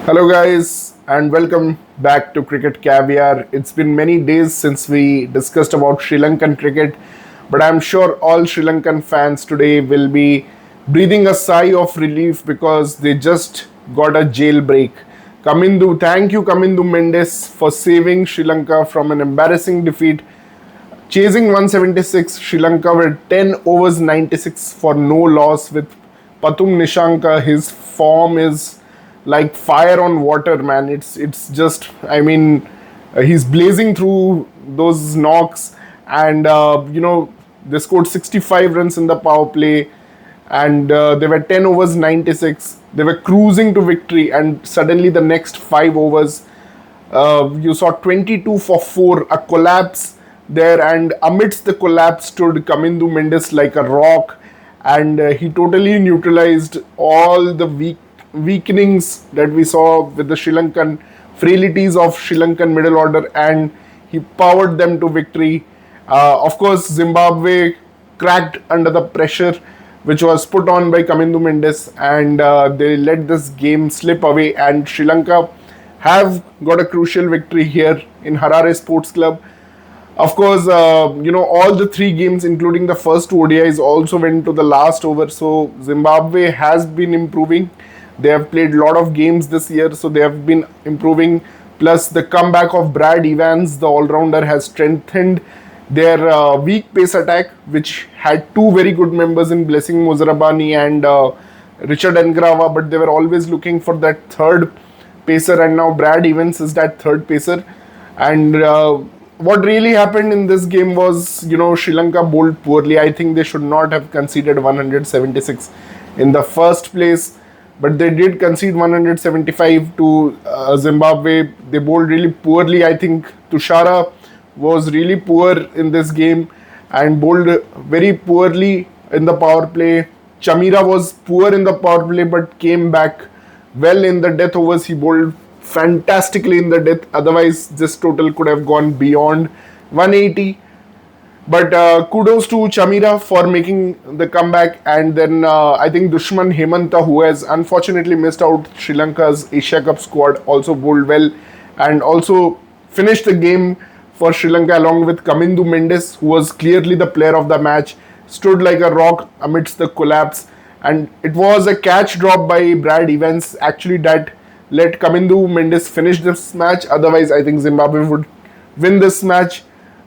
Hello, guys, and welcome back to Cricket Caviar. It's been many days since we discussed about Sri Lankan cricket, but I'm sure all Sri Lankan fans today will be breathing a sigh of relief because they just got a jailbreak. Thank you, Kamindu Mendis, for saving Sri Lanka from an embarrassing defeat. Chasing 176, Sri Lanka were 10 overs 96 for no loss with Pathum Nishanka. His form is like fire on water, man. It's just, he's blazing through those knocks, and they scored 65 runs in the power play, and they were 10 overs 96. They were cruising to victory, and suddenly the next 5 overs, you saw 22 for 4, a collapse there, and amidst the collapse stood Kamindu Mendis like a rock, and he totally neutralized all the weakenings that we saw with the Sri Lankan frailties of Sri Lankan middle order, and he powered them to victory. Of course, Zimbabwe cracked under the pressure which was put on by Kamindu Mendis, and they let this game slip away, and Sri Lanka have got a crucial victory here in Harare Sports Club. Of course, all the three games, including the first two ODIs, also went to the last over. So Zimbabwe has been improving. They have played a lot of games this year, so they have been improving. Plus, the comeback of Brad Evans, the all-rounder, has strengthened their weak pace attack, which had two very good members in Blessing Mozarabani and Richard Ngrava, but they were always looking for that third pacer, and now Brad Evans is that third pacer. And what really happened in this game was, Sri Lanka bowled poorly. I think they should not have conceded 176 in the first place, but they did concede 175 to Zimbabwe. They bowled really poorly. I think Tushara was really poor in this game and bowled very poorly in the power play. Chamira was poor in the power play but came back well in the death overs. He bowled fantastically in the death. Otherwise, this total could have gone beyond 180. But kudos to Chamira for making the comeback. And then I think Dushman Hemanta, who has unfortunately missed out Sri Lanka's Asia Cup squad, also bowled well and also finished the game for Sri Lanka along with Kamindu Mendis, who was clearly the player of the match, stood like a rock amidst the collapse. And it was a catch drop by Brad Evans actually that let Kamindu Mendis finish this match. Otherwise, I think Zimbabwe would win this match.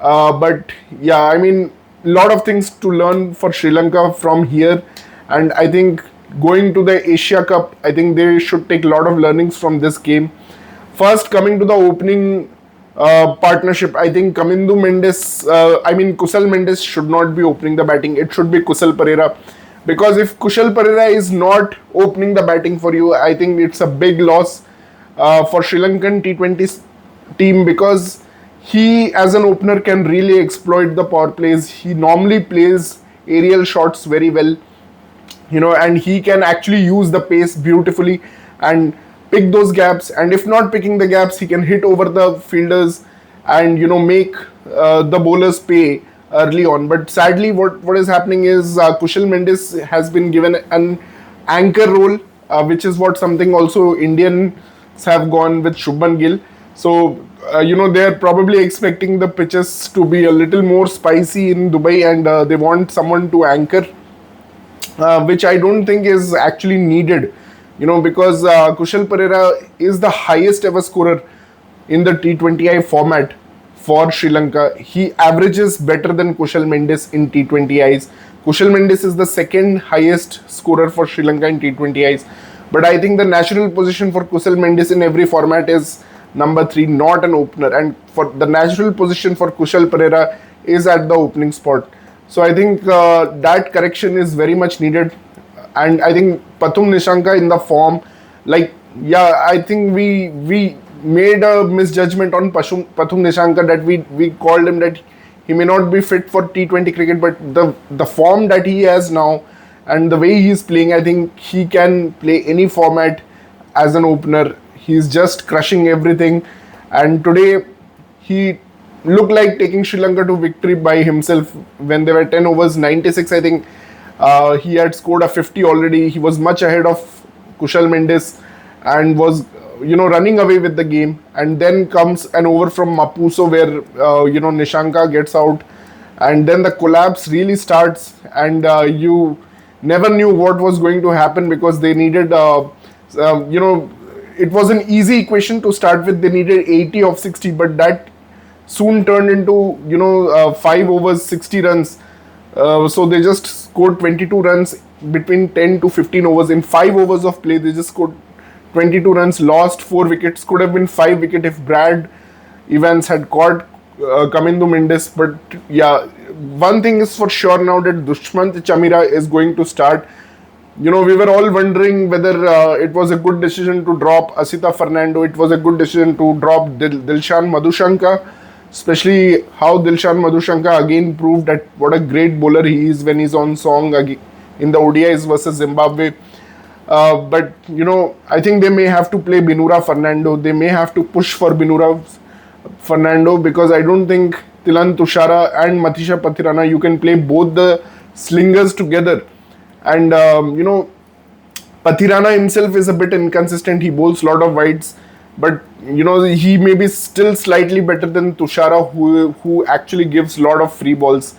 But yeah, a lot of things to learn for Sri Lanka from here. And I think going to the Asia Cup, I think they should take a lot of learnings from this game. First, coming to the opening partnership, I think Kamindu Mendis, Kusal Mendis should not be opening the batting. It should be Kusal Perera. Because if Kushal Perera is not opening the batting for you, I think it's a big loss for Sri Lankan T20 team, because he as an opener can really exploit the power plays. He normally plays aerial shots very well, and he can actually use the pace beautifully and pick those gaps. And if not picking the gaps, he can hit over the fielders and make the bowlers pay early on. But sadly, what is happening is Kushal Mendis has been given an anchor role, which is what something also Indians have gone with Shubman Gill. So they're probably expecting the pitches to be a little more spicy in Dubai, and they want someone to anchor, which I don't think is actually needed, because Kushal Perera is the highest ever scorer in the T20I format for Sri Lanka. He averages better than Kushal Mendis in T20Is. Kushal Mendis is the second highest scorer for Sri Lanka in T20Is. But I think the natural position for Kushal Mendis in every format is number 3, not an opener. And for the natural position for Kushal Perera is at the opening spot. So I think that correction is very much needed. And I think Pathum Nishanka in the form, I think we made a misjudgment on Pathum Nishanka, that we called him that he may not be fit for T20 cricket, but the form that he has now and the way he is playing, I think he can play any format as an opener. He's just crushing everything, and today he looked like taking Sri Lanka to victory by himself. When they were 10 overs 96, I think he had scored a 50 already. He was much ahead of Kushal Mendis, and was running away with the game. And then comes an over from Mapuso where Nishanka gets out, and then the collapse really starts, and you never knew what was going to happen because they needed it was an easy equation to start with. They needed 80 of 60, but that soon turned into 5 overs 60 runs. So they just scored 22 runs between 10 to 15 overs. In 5 overs of play, they just scored 22 runs, lost 4 wickets. Could have been 5 wickets if Brad Evans had caught Kamindu Mendis. But yeah, one thing is for sure now, that Dushmant Chamira is going to start. We were all wondering whether it was a good decision to drop Asita Fernando. It was a good decision to drop Dilshan Madhushanka, especially how Dilshan Madhushanka again proved that what a great bowler he is when he's on song in the ODIs versus Zimbabwe. But I think they may have to play Binura Fernando. They may have to push for Binura Fernando, because I don't think Tilan Tushara and Matisha Pathirana, you can play both the slingers together. And Pathirana himself is a bit inconsistent. He bowls a lot of wides, but he may be still slightly better than Tushara, who actually gives a lot of free balls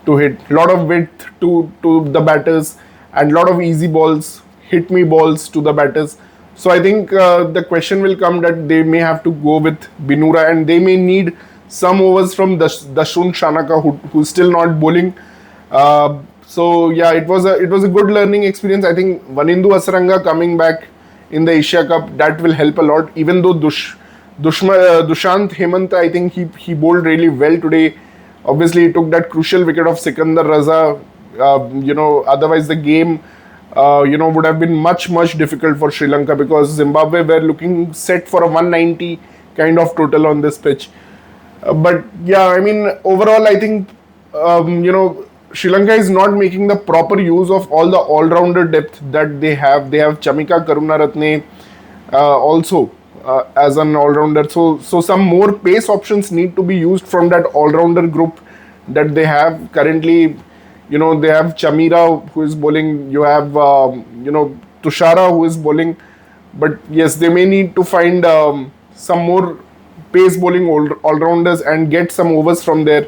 to hit, a lot of width to the batters, and a lot of easy balls, hit me balls to the batters. So I think the question will come that they may have to go with Binura, and they may need some overs from Dashun Shanaka, who's still not bowling. So yeah, it was a good learning experience. I think Vanindu Asaranga coming back in the Asia Cup, that will help a lot. Even though Dushant Hemant, I think he bowled really well today. Obviously, he took that crucial wicket of Sikandar Raza. Otherwise the game would have been much difficult for Sri Lanka, because Zimbabwe were looking set for a 190 kind of total on this pitch. But yeah, I mean, overall, I think Sri Lanka is not making the proper use of all the all-rounder depth that they have. They have Chamika Karunaratne also as an all-rounder. So some more pace options need to be used from that all-rounder group that they have currently. They have Chamira who is bowling. You have Tushara who is bowling. But yes, they may need to find some more pace bowling all-rounders and get some overs from there.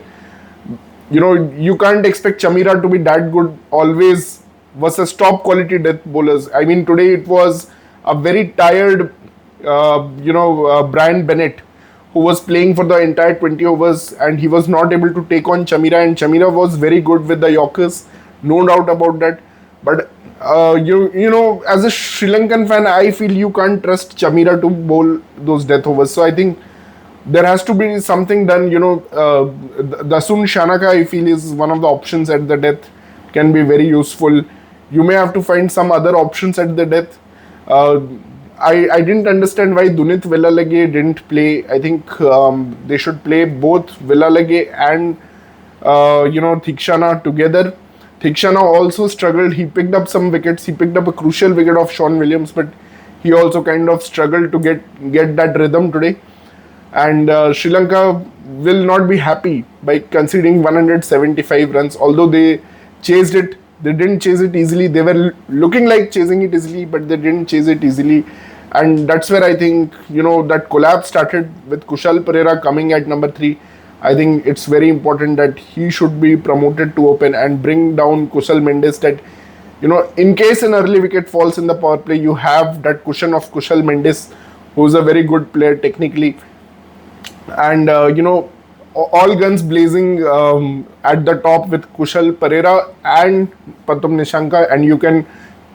You can't expect Chamira to be that good always versus top quality death bowlers. I mean, today it was a very tired, Brian Bennett, who was playing for the entire 20 overs, and he was not able to take on Chamira, and Chamira was very good with the Yorkers, no doubt about that. But as a Sri Lankan fan, I feel you can't trust Chamira to bowl those death overs. So I think there has to be something done. Dasun Shanaka, I feel, is one of the options at the death, can be very useful. You may have to find some other options at the death. I didn't understand why Dunit Villalage didn't play. I think they should play both Villalage and Thikshana together. Thikshana also struggled. He picked up some wickets. He picked up a crucial wicket of Sean Williams, but he also kind of struggled to get that rhythm today. And Sri Lanka will not be happy by conceding 175 runs. Although they chased it, they didn't chase it easily. They were looking like chasing it easily, but they didn't chase it easily. And that's where I think, that collapse started with Kushal Pereira coming at number 3. I think it's very important that he should be promoted to open and bring down Kushal Mendis, that, in case an early wicket falls in the power play, you have that cushion of Kushal Mendis, who's a very good player technically. And, all guns blazing at the top with Kushal Pereira and Pathum Nishanka, and you can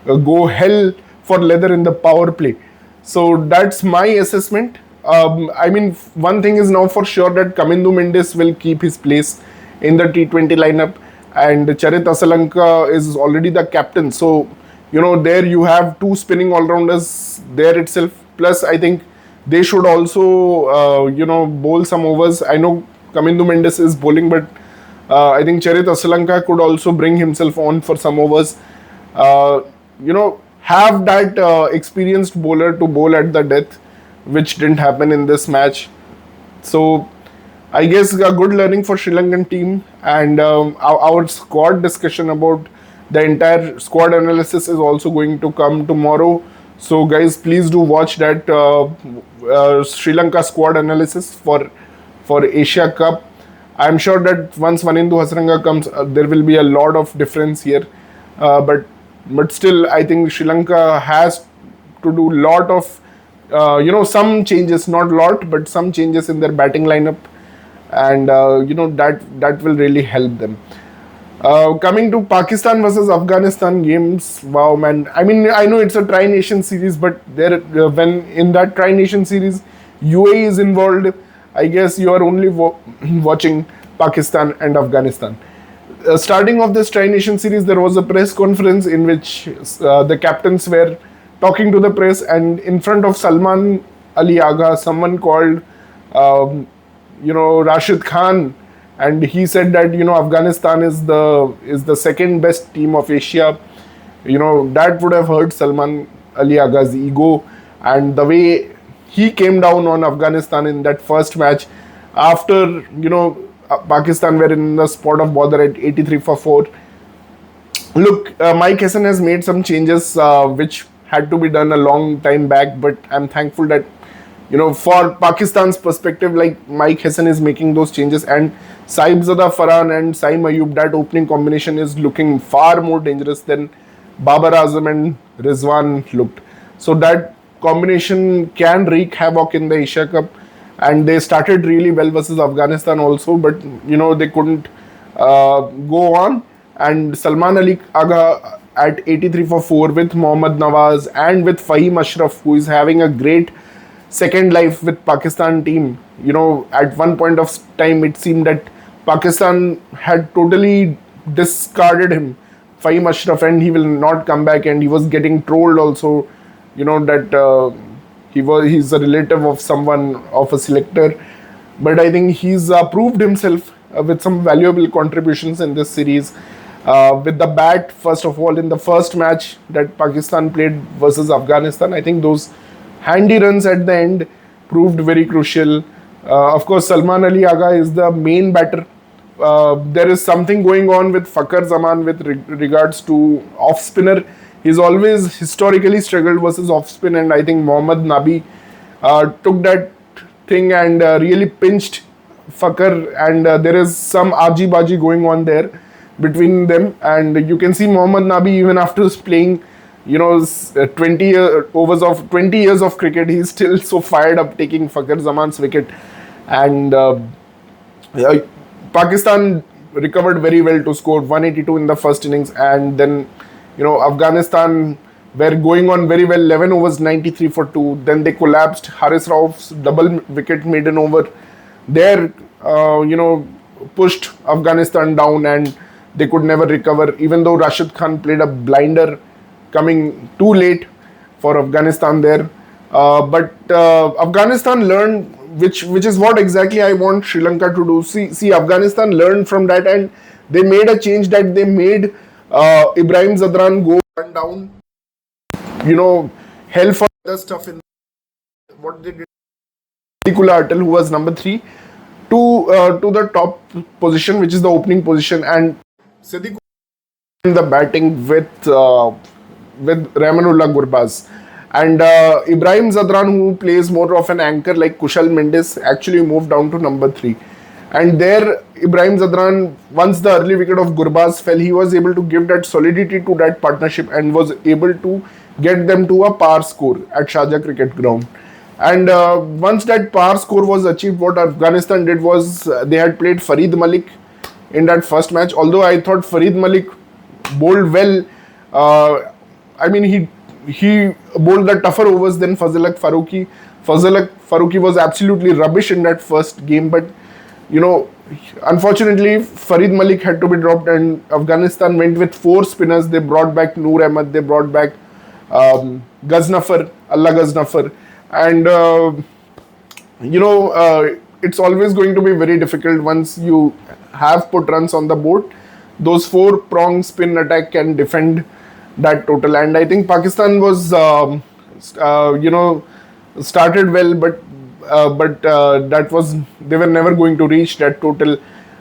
go hell for leather in the power play. So that's my assessment. I mean, one thing is now for sure that Kamindu Mendis will keep his place in the T20 lineup, and Charit Asalanka is already the captain. So, there you have 2 spinning all-rounders there itself. Plus, I think they should also, bowl some overs. I know Kamindu Mendis is bowling, but I think Charit Asalanka could also bring himself on for some overs. Have that experienced bowler to bowl at the death, which didn't happen in this match. So I guess a good learning for Sri Lankan team. And our squad discussion about the entire squad analysis is also going to come tomorrow. So guys, please do watch that Sri Lanka squad analysis for Asia Cup. I'm sure that once Vanindu Hasaranga comes, there will be a lot of difference here. But still, I think Sri Lanka has to do lot of some changes, not lot, but some changes in their batting lineup, and that will really help them. Coming to Pakistan versus Afghanistan games, wow, man. I mean, I know it's a Tri-Nation series, but when in that Tri-Nation series, UAE is involved. I guess you are only watching Pakistan and Afghanistan. Starting of this Tri-Nation series, there was a press conference in which the captains were talking to the press, and in front of Salman Ali Agha, someone called, Rashid Khan, and he said that Afghanistan is the second best team of Asia. That would have hurt Salman Ali Agha's ego, and the way he came down on Afghanistan in that first match after Pakistan were in the spot of bother at 83 for 4. Look, Mike Hassan has made some changes which had to be done a long time back, but I'm thankful that for Pakistan's perspective, like Mike Hassan is making those changes, and Saibzada Farhan and Saim Ayub, that opening combination is looking far more dangerous than Babar Azam and Rizwan looked. So that combination can wreak havoc in the Asia Cup, and they started really well versus Afghanistan also, but they couldn't go on. And Salman Ali Agha at 83 for 4 with Mohammad Nawaz and with Fahim Ashraf, who is having a great second life with Pakistan team. At one point of time, it seemed that Pakistan had totally discarded him, Fahim Ashraf, and he will not come back. And he was getting trolled also, that he's a relative of someone, of a selector. But I think he's proved himself with some valuable contributions in this series. With the bat, first of all, in the first match that Pakistan played versus Afghanistan, I think those handy runs at the end proved very crucial. Of course, Salman Ali Agha is the main batter. There is something going on with Fakhar Zaman with regards to off spinner. He's always historically struggled versus off spin, and I think Mohammad Nabi took that thing and really pinched Fakhar, and there is some argy-bargy going on there between them. And you can see Mohammad Nabi, even after playing 20 overs of 20 years of cricket, he's still so fired up taking Fakhar Zaman's wicket. And Pakistan recovered very well to score 182 in the first innings, and then Afghanistan were going on very well, 11 overs, 93 for 2. Then they collapsed. Haris Rauf's double wicket maiden over there pushed Afghanistan down, and they could never recover, even though Rashid Khan played a blinder coming too late for Afghanistan there. But Afghanistan learned, which is what exactly I want Sri Lanka to do. See, Afghanistan learned from that, and they made a change that they made Ibrahim Zadran go one down, hell for other stuff in what they did. Nikula Atal, who was number 3, to the top position, which is the opening position, and Siddique in the batting with Rahmanullah Gurbaz. And Ibrahim Zadran, who plays more of an anchor like Kushal Mendis, actually moved down to number 3. And there, Ibrahim Zadran, once the early wicket of Gurbaz fell, he was able to give that solidity to that partnership and was able to get them to a par score at Sharjah Cricket Ground. And once that par score was achieved, what Afghanistan did was they had played Farid Malik in that first match. Although I thought Farid Malik bowled well, I mean he bowled the tougher overs than Fazilak Farooqi. Fazilak Farooqi was absolutely rubbish in that first game, but unfortunately Farid Malik had to be dropped, and Afghanistan went with 4 spinners. They brought back Noor Ahmed, they brought back Ghaznafar, Allah Ghaznafar, and it's always going to be very difficult once you have put runs on the board. Those 4-prong spin attack can defend that total, and I think Pakistan was started well, but that was, they were never going to reach that total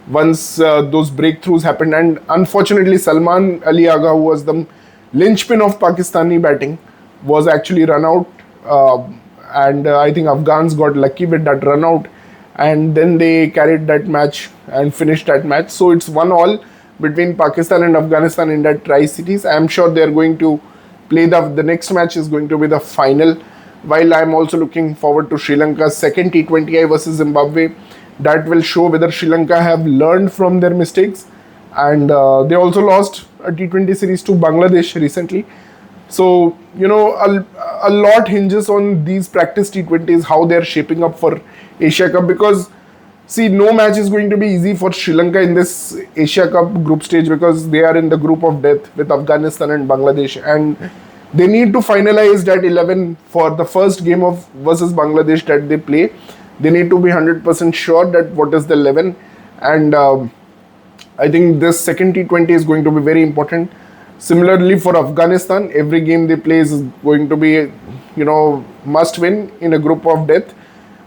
once those breakthroughs happened. And unfortunately Salman Ali Agha, who was the linchpin of Pakistani batting, was actually run out, and I think Afghans got lucky with that run out, and then they carried that match and finished that match. So it's 1-1 between Pakistan and Afghanistan in that Tri-Cities. I'm sure they're going to play the next match is going to be the final. While I'm also looking forward to Sri Lanka's second T20I versus Zimbabwe. That will show whether Sri Lanka have learned from their mistakes. And they also lost a T20 series to Bangladesh recently. So, a lot hinges on these practice T20s, how they're shaping up for Asia Cup. Because, see, no match is going to be easy for Sri Lanka in this Asia Cup group stage, because they are in the group of death with Afghanistan and Bangladesh. And they need to finalize that 11 for the first game of versus Bangladesh that they play. They need to be 100% sure that what is the 11. And I think this second T20 is going to be very important. Similarly for Afghanistan, every game they play is going to be, must win in a group of death.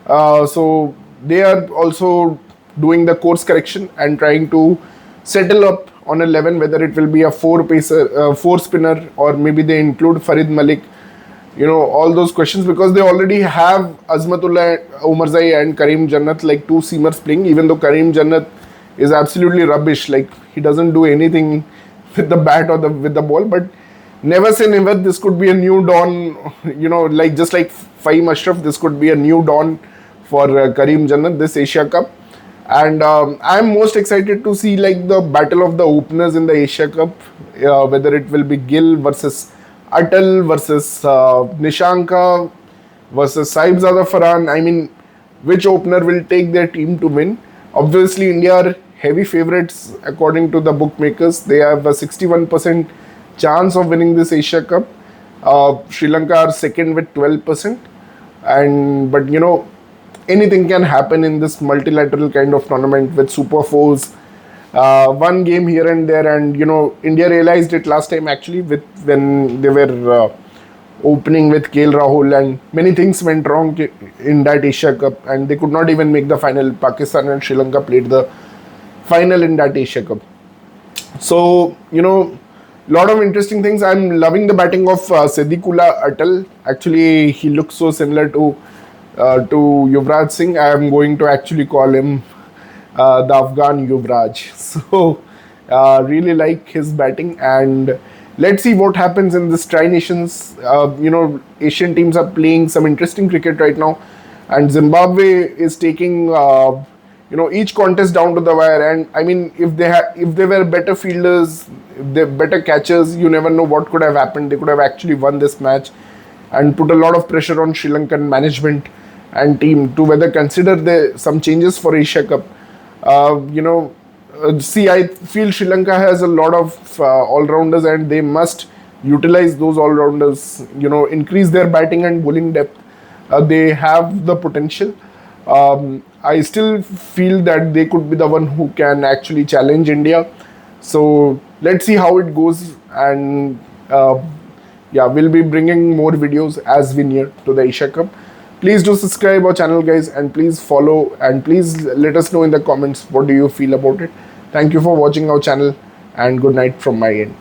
So they are also doing the course correction and trying to settle up on 11, whether it will be a four spinner, or maybe they include Farid Malik. All those questions, because they already have Azmatullah Omarzai and Karim Jannat, like two seamers playing, even though Karim Jannat is absolutely rubbish. Like, he doesn't do anything with the bat or with the ball. But never say never, this could be a new dawn, like just like Fahim Ashraf, this could be a new dawn for Karim Jannat, this Asia Cup. And I'm most excited to see like the battle of the openers in the Asia Cup, whether it will be Gill versus Atal versus Nishanka versus Saibzada Farhan. I mean, which opener will take their team to win? Obviously, India are heavy favorites according to the bookmakers. They have a 61% chance of winning this Asia Cup. Sri Lanka are second with 12%. But anything can happen in this multilateral kind of tournament with Super Fours. One game here and there, and India realized it last time actually when they were opening with KL Rahul, and many things went wrong in that Asia Cup, and they could not even make the final. Pakistan and Sri Lanka played the final in that Asia Cup. So lot of interesting things. I'm loving the batting of Siddiqullah Atal. Actually, he looks so similar to Yuvraj Singh. I am going to actually call him the Afghan Yuvraj. So really like his batting, and let's see what happens in this Tri-Nations. Asian teams are playing some interesting cricket right now, and Zimbabwe is taking each contest down to the wire. And I mean, if they were better fielders, they better catchers, you never know what could have happened. They could have actually won this match and put a lot of pressure on Sri Lankan management and team to whether consider some changes for Asia Cup. I feel Sri Lanka has a lot of all-rounders, and they must utilize those all-rounders, increase their batting and bowling depth. They have the potential. I still feel that they could be the one who can actually challenge India. So let's see how it goes, and we'll be bringing more videos as we near to the Asia Cup. Please do subscribe our channel, guys, and please follow, and please let us know in the comments what do you feel about it. Thank you for watching our channel, and good night from my end.